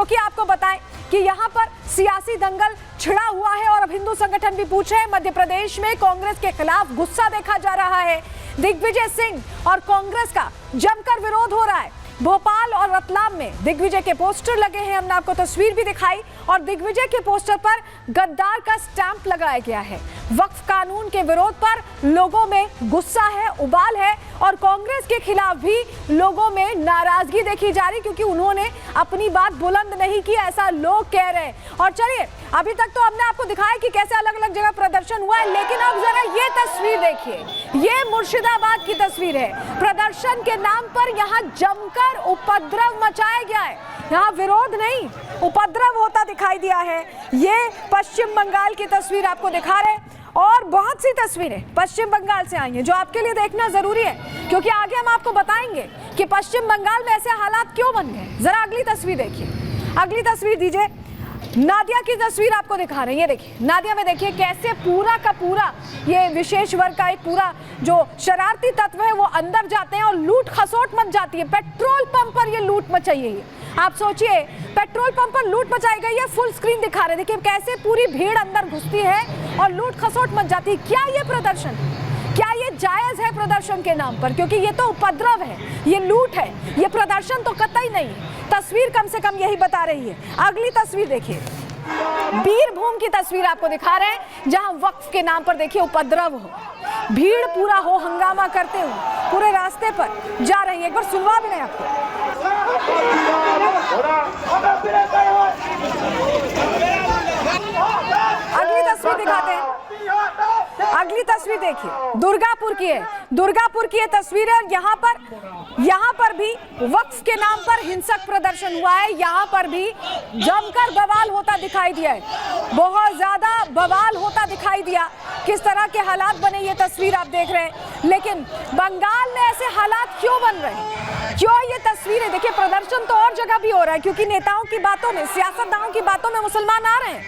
क्योंकि आपको बताएं कि यहाँ पर सियासी दंगल छिड़ा हुआ है और अब हिंदू संगठन भी पूछ रहे हैं। मध्य प्रदेश में कांग्रेस के खिलाफ गुस्सा देखा जा रहा है। दिग्विजय सिंह और कांग्रेस का जमकर विरोध हो रहा है। भोपाल और रतलाम में दिग्विजय के पोस्टर लगे हैं, हमने आपको तस्वीर भी दिखाई, और दिग्विजय के पोस्टर पर गद्दार का स्टैंप लगाया गया है। वक्फ कानून के विरोध पर लोगों में गुस्सा है, उबाल है, और कांग्रेस के खिलाफ भी लोगों में नाराजगी देखी जा रही, क्योंकि उन्होंने अपनी बात बुलंद नहीं की, ऐसा लोग कह रहे हैं। और चलिए, अभी तक तो हमने आपको दिखाया कि कैसे अलग अलग जगह प्रदर्शन हुआ है, लेकिन अब जरा ये तस्वीर देखिए, ये मुर्शिदाबाद की तस्वीर है। प्रदर्शन के नाम पर यहाँ जमकर उपद्रव मचाया गया है। यहाँ विरोध नहीं, उपद्रव होता दिखाई दिया है। ये पश्चिम बंगाल की तस्वीर आपको दिखा रहे हैं, और बहुत सी तस्वीरें पश्चिम बंगाल से आई हैं जो आपके लिए देखना जरूरी है, क्योंकि आगे हम आपको बताएंगे कि पश्चिम बंगाल में ऐसे हालात क्यों बन गए। जरा अगली तस्वीर देखिए, अगली तस्वीर दीजिए। नादिया की तस्वीर आपको दिखा रहे हैं, ये देखिए नादिया में देखिए कैसे पूरा का पूरा ये विशेष वर्ग का एक पूरा जो शरारती तत्व है वो अंदर जाते हैं और लूट खसोट मच जाती है। पेट्रोल पंप पर ये लूट मचाई है। आप सोचिए, पेट्रोल पंप पर लूट मचाई गई है, फुल स्क्रीन दिखा रहे, देखिए कैसे पूरी भीड़ अंदर घुसती है और लूट खसोट मच जाती है। क्या ये प्रदर्शन, क्या ये जायज है प्रदर्शन के नाम पर? क्योंकि ये तो उपद्रव है, ये लूट है, ये प्रदर्शन तो कतई नहीं है। तस्वीर कम से कम यही बता रही है। अगली तस्वीर देखिए, बीरभूम की तस्वीर आपको दिखा रहे हैं, जहां वक्फ के नाम पर देखिए उपद्रव हो, भीड़ पूरा हो, हंगामा करते हुए पूरे रास्ते पर जा रही है। एक बार सुनवा भी नहीं आपको। अगली तस्वीर दिखाते हैं, अगली तस्वीर देखिए, दुर्गापुर की है, दुर्गापुर की ये तस्वीर है। यहाँ पर भी वक्फ के नाम पर हिंसक प्रदर्शन हुआ है। यहाँ पर भी जमकर बवाल होता दिखाई दिया है, बहुत ज्यादा बवाल होता दिखाई दिया। किस तरह के हालात बने ये तस्वीर आप देख रहे हैं। लेकिन बंगाल में ऐसे हालात क्यों बन रहे हैं, क्यों ये तस्वीरें देखिए? प्रदर्शन तो और जगह भी हो रहा है, क्योंकि नेताओं की बातों में, सियासतदानों की बातों में मुसलमान आ रहे हैं,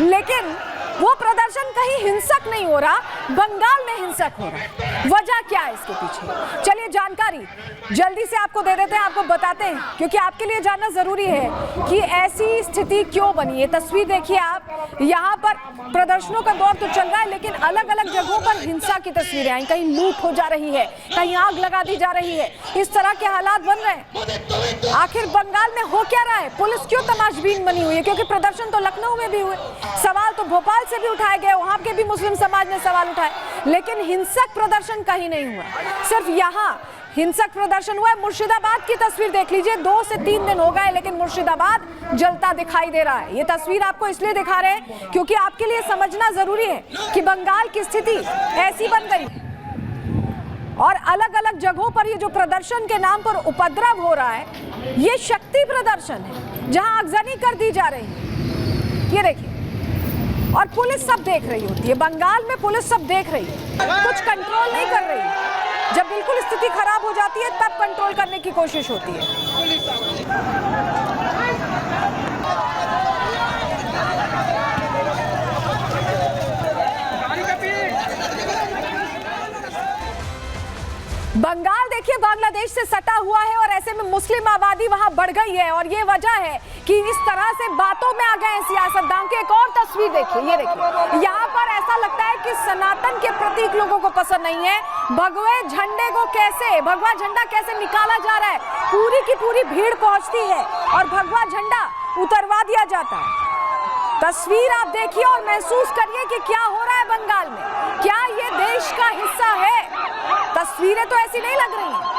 लेकिन वो प्रदर्शन कहीं हिंसक नहीं हो रहा, बंगाल में हिंसक हो रहा है। वजह क्या है इसके पीछे? चलिए जानकारी जल्दी से आपको दे देते हैं, आपको बताते हैं, क्योंकि आपके लिए जानना जरूरी है कि ऐसी स्थिति क्यों बनी है। तस्वीर देखिए आप, यहाँ पर प्रदर्शनों का दौर तो चल रहा है, लेकिन अलग अलग जगहों पर हिंसा की तस्वीरें आई, कहीं लूट हो जा रही है, कहीं आग लगा दी जा रही है। इस तरह के हालात बन रहे हैं। आखिर बंगाल में हो क्या रहा है? पुलिस क्यों तमाशबीन बनी हुई है? क्योंकि प्रदर्शन तो लखनऊ में भी हुए, सवाल तो भोपाल से भी उठाए गए, वहां के भी मुस्लिम समाज ने सवाल उठाए, लेकिन हिंसक प्रदर्शन कहीं नहीं हुआ। सिर्फ यहाँ हिंसक प्रदर्शन हुआ है। मुर्शिदाबाद की तस्वीर देख लीजिए, 2 से 3 दिन हो गए, लेकिन मुर्शिदाबाद जलता दिखाई दे रहा है। ये तस्वीर आपको इसलिए दिखा रहे हैं क्योंकि आपके लिए समझना जरूरी है कि बंगाल की स्थिति ऐसी बन गई है, और अलग अलग जगहों पर ये जो प्रदर्शन के नाम पर उपद्रव हो रहा है, ये शक्ति प्रदर्शन है, जहां आगजनी कर दी जा रही है। ये देखिए, और पुलिस सब देख रही होती है, बंगाल में पुलिस सब देख रही है, कुछ कंट्रोल नहीं कर रही है। जब बिल्कुल स्थिति खराब हो जाती है तब कंट्रोल करने की कोशिश होती है। बंगाल देखिए बांग्लादेश से सटा हुआ है, और ऐसे में मुस्लिम आबादी वहां बढ़ गई है, और ये वजह है कि इस तरह से बातों में आ गए हैं सियासतदान। की एक और तस्वीर देखिए, ये देखिए, यहाँ पर ऐसा लगता है कि सनातन के प्रतीक लोगों को पसंद नहीं है। भगवे झंडे को कैसे, भगवा झंडा कैसे निकाला जा रहा है, पूरी की पूरी भीड़ पहुंचती है और भगवा झंडा उतरवा दिया जाता है। तस्वीर आप देखिए और महसूस करिए कि क्या हो रहा है बंगाल में, क्या ये देश का हिस्सा है? तस्वीरें तो ऐसी नहीं लग रही हैं।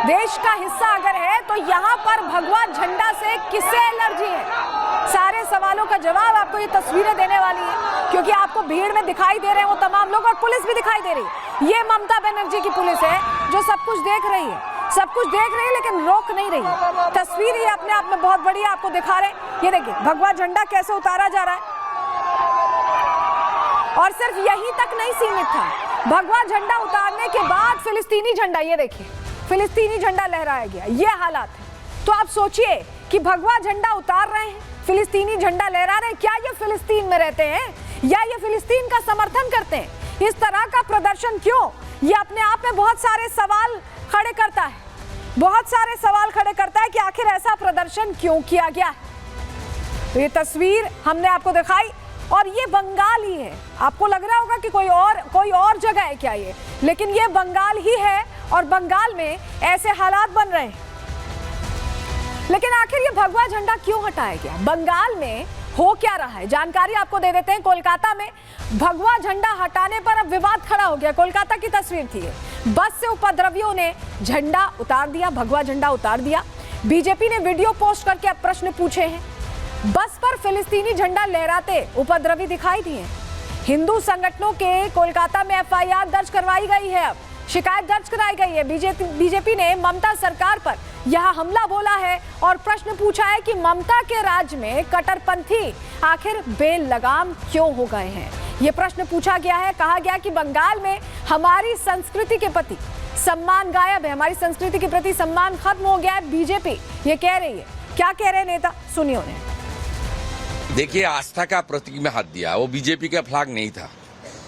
देश का हिस्सा अगर है तो यहाँ पर भगवा झंडा से किसे एलर्जी है? सारे सवालों का जवाब आपको ये तस्वीरें देने वाली है, क्योंकि आपको भीड़ में दिखाई दे रहे हैं वो तमाम लोग, और पुलिस भी दिखाई दे रही है। ये ममता बनर्जी की पुलिस है जो सब कुछ देख रही है, सब कुछ देख रही है, लेकिन रोक नहीं रही है। तस्वीर ये अपने आप में बहुत बढ़िया आपको दिखा रहे हैं। ये देखिए भगवा झंडा कैसे उतारा जा रहा है, और सिर्फ यहीं तक नहीं सीमित था। भगवा झंडा उतारने के बाद फिलिस्तीनी झंडा, ये देखिए फिलिस्तीनी झंडा लहराया गया। ये हालात है। तो आप सोचिए कि भगवा झंडा उतार रहे हैं, फिलिस्तीनी झंडा लहरा रहे हैं, क्या ये फिलिस्तीन में रहते हैं या ये फिलिस्तीन का समर्थन करते हैं? इस तरह का प्रदर्शन क्यों? ये अपने आप में बहुत सारे सवाल खड़े करता है, बहुत सारे सवाल खड़े करता है कि आखिर ऐसा प्रदर्शन क्यों किया गया है। तो ये तस्वीर हमने आपको दिखाई और ये बंगाल ही है। आपको लग रहा होगा कि कोई और जगह है क्या ये, लेकिन ये बंगाल ही है और बंगाल में ऐसे हालात बन रहे हैं। लेकिन आखिर ये भगवा झंडा क्यों हटाया गया, बंगाल में हो क्या रहा है, जानकारी आपको दे देते हैं। कोलकाता में भगवा झंडा हटाने पर अब विवाद खड़ा हो गया। कोलकाता की तस्वीर थी, बस से उपद्रवियों ने झंडा उतार दिया, भगवा झंडा उतार दिया। बीजेपी ने वीडियो पोस्ट करके अब प्रश्न पूछे हैं। बस पर फिलिस्तीनी झंडा लहराते उपद्रवी दिखाई दिए। हिंदू संगठनों के कोलकाता में एफआईआर दर्ज करवाई गई है, अब शिकायत दर्ज कराई गई है। बीजेपी ने ममता सरकार पर यह हमला बोला है और प्रश्न पूछा है कि ममता के राज में कट्टरपंथी आखिर बेलगाम क्यों हो गए हैं। यह प्रश्न पूछा गया है। कहा गया कि बंगाल में हमारी संस्कृति के प्रति सम्मान गायब है, हमारी संस्कृति के प्रति सम्मान खत्म हो गया है। बीजेपी ये कह रही है। क्या कह रहे नेता, सुनिए उन्हें। देखिए, आस्था का प्रतीक में हाथ दिया, वो बीजेपी का फ्लैग नहीं था,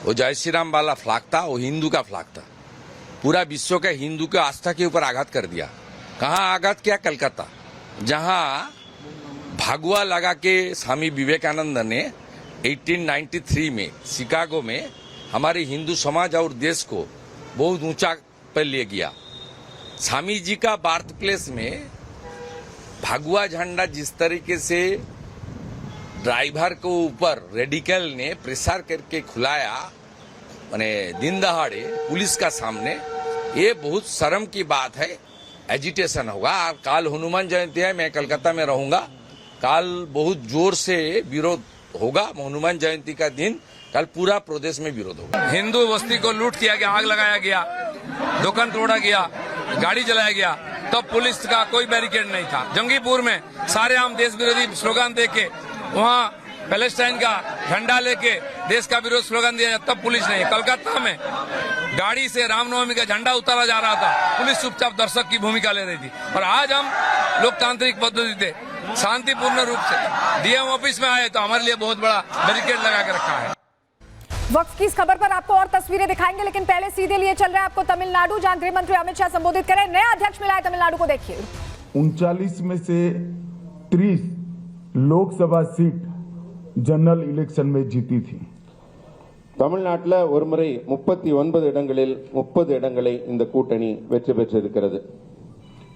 वो जय श्री राम वाला फ्लैग था, वो हिंदू का फ्लैग था। पूरा विश्व के हिंदू के आस्था के ऊपर आघात कर दिया। कहाँ आघात किया? कलकत्ता, जहां भगवा लगा के स्वामी विवेकानंद ने 1893 में शिकागो में हमारे हिंदू समाज और देश को बहुत ऊंचा पर ले गया। स्वामी जी का बर्थ प्लेस में भगवा झंडा जिस तरीके से ड्राइवर को ऊपर रेडिकल ने प्रेशर करके खुलाया, माने दिन दहाड़े पुलिस का सामने, ये बहुत शर्म की बात है। एजिटेशन होगा। काल हनुमान जयंती है, मैं कलकत्ता में रहूंगा, काल बहुत जोर से विरोध होगा। हनुमान जयंती का दिन कल पूरा प्रदेश में विरोध होगा। हिंदू बस्ती को लूट किया गया, आग लगाया गया, दुकान तोड़ा गया, गाड़ी जलाया गया, तब पुलिस का कोई बैरिकेड नहीं था। जंगीपुर में सारे आम देश विरोधी स्लोगन देके वहाँ पैलेस्टाइन का झंडा लेके देश का विरोध स्लोगन दिया, तब पुलिस नहीं। कलकत्ता में गाड़ी से रामनवमी का झंडा उतारा जा रहा था, पुलिस चुपचाप दर्शक की भूमिका ले रही थी। और आज हम लोकतांत्रिक पद्धति से शांतिपूर्ण रूप से डीएम ऑफिस में आए तो हमारे लिए बहुत बड़ा बैरिकेड लगा के रखा है। वक्त की इस खबर पर आपको और तस्वीरें दिखाएंगे, लेकिन पहले सीधे लिए चल रहे हैं आपको तमिलनाडु, जहां गृह मंत्री अमित शाह संबोधित करें। नया अध्यक्ष मिला है तमिलनाडु को, देखिए। 39 में से 30 लोकसभा सीट जनरल इलेक्शन में जीती थी। தமிழ்நாட்டில் ஒருமுறை 39 இடங்களில் 30 இடங்களை இந்த கூட்டணி வெற்றி பெற்றிருக்கிறது।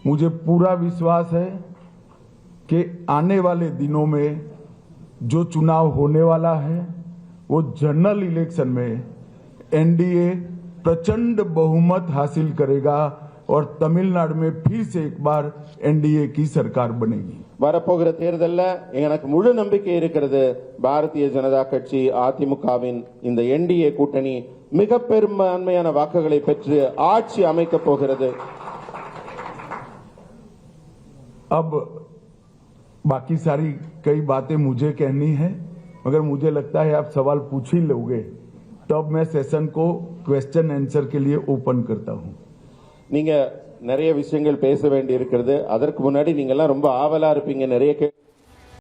मुझे पूरा विश्वास है कि आने वाले दिनों में जो चुनाव होने वाला है वो जनरल इलेक्शन में एनडीए प्रचंड बहुमत हासिल करेगा और तमिलनाडु में फिर से एक बार एनडीए की सरकार बनेगी। வரப்போகிற தேர்தல்ல எனக்கு முழு நம்பிக்கை இருக்கிறது, பாரதிய ஜனதா கட்சி அதிமுகவின் இந்த என்டிஏ கூட்டணி மிக பெரும்பான்மையான வாக்குகளை பெற்று ஆட்சி அமைக்க போகிறது। अब बाकी सारी कई बातें मुझे कहनी है, मगर मुझे लगता है आप सवाल पूछ ही लोगे, तब मैं सेशन को क्वेश्चन आंसर के लिए ओपन करता हूं। நீங்க நிறைய விஷயங்கள் பேச வேண்டி இருக்கிறது, அதற்கு முன்னாடி நீங்க எல்லாம் ரொம்ப ஆவலா இருப்பீங்க, நிறைய